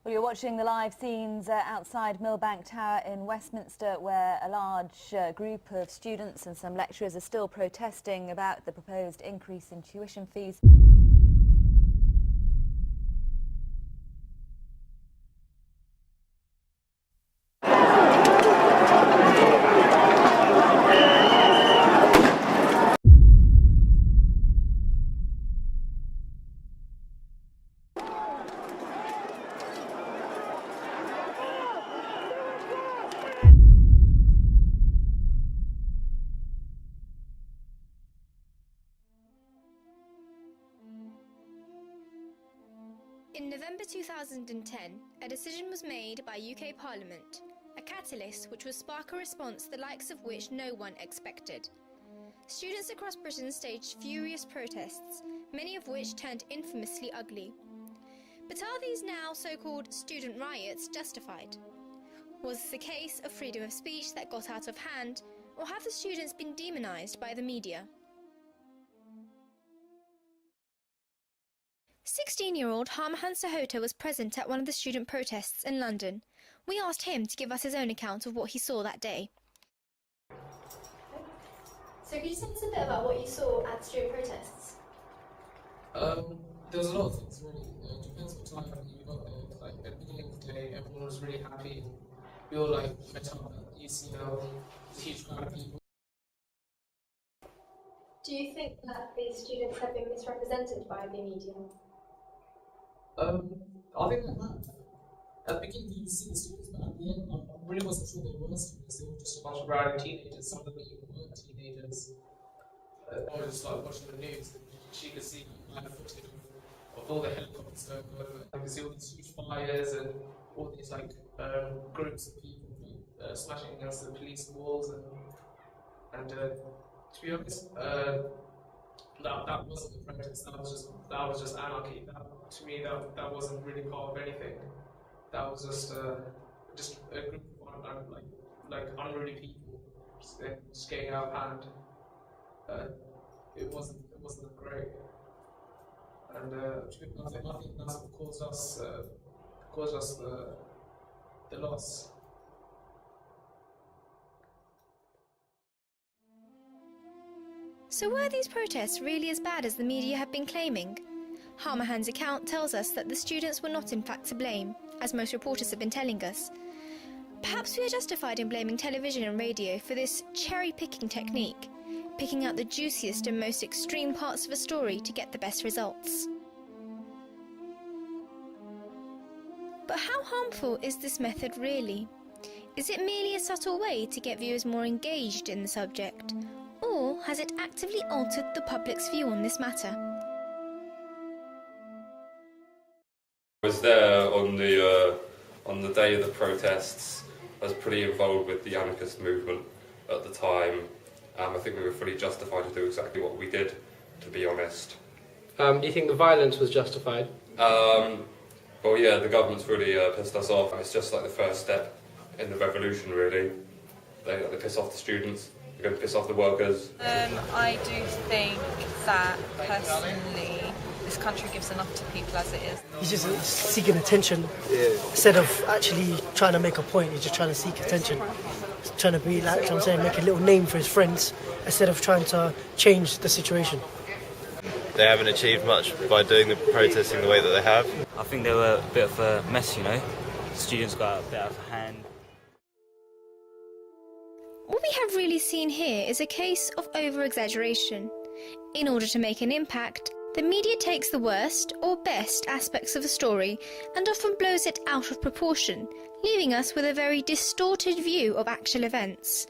Well, you're watching the live scenes outside Millbank Tower in Westminster, where a large group of students and some lecturers are still protesting about the proposed increase in tuition fees. In November 2010, a decision was made by UK Parliament, a catalyst which would spark a response the likes of which no one expected. Students across Britain staged furious protests, many of which turned infamously ugly. But are these now so-called student riots justified? Was this a case of freedom of speech that got out of hand, or have the students been demonised by the media? 16-year-old Harmahan Sahota was present at one of the student protests in London. We asked him to give us his own account of what he saw that day. So could you tell us a bit about what you saw at the student protests? There was a lot of things really. It depends what time you got there. Like at the beginning of the day, everyone was really happy. We all met up at ECL, a huge crowd of people. Do you think that these students have been misrepresented by the media? I think they have. At the beginning, you see the students, but at the end, I really wasn't sure they were students. They were just a bunch of rowdy teenagers. Some of them even weren't teenagers. I was just watching the news, and you could see live footage of all the helicopters going over. You could see all these huge fires and all these groups of people smashing against the police walls, and to be honest, that wasn't the protest. That was just anarchy. To me, that wasn't really part of anything. That was just a group of unruly people just getting out of hand. It wasn't great, and I think that's what caused us the loss. So were these protests really as bad as the media have been claiming? Harmahan's account tells us that the students were not in fact to blame, as most reporters have been telling us. Perhaps we are justified in blaming television and radio for this cherry-picking technique, picking out the juiciest and most extreme parts of a story to get the best results. But how harmful is this method really? Is it merely a subtle way to get viewers more engaged in the subject? Or has it actively altered the public's view on this matter? I was there on the day of the protests. I was pretty involved with the anarchist movement at the time. I think we were fully justified to do exactly what we did, to be honest. Do you think the violence was justified? Well, yeah, the government's really pissed us off. It's just like the first step in the revolution, really. They piss off the students. They're going to piss off the workers. I do think that, personally, this country gives enough to people as it is. He's just seeking attention. Instead of actually trying to make a point, he's just trying to seek attention. He's trying to be, like I'm saying, make a little name for his friends instead of trying to change the situation. They haven't achieved much by doing the protesting the way that they have. I think they were a bit of a mess, Students got a bit out of hand. What we have really seen here is a case of over-exaggeration. In order to make an impact, the media takes the worst or best aspects of a story and often blows it out of proportion, leaving us with a very distorted view of actual events.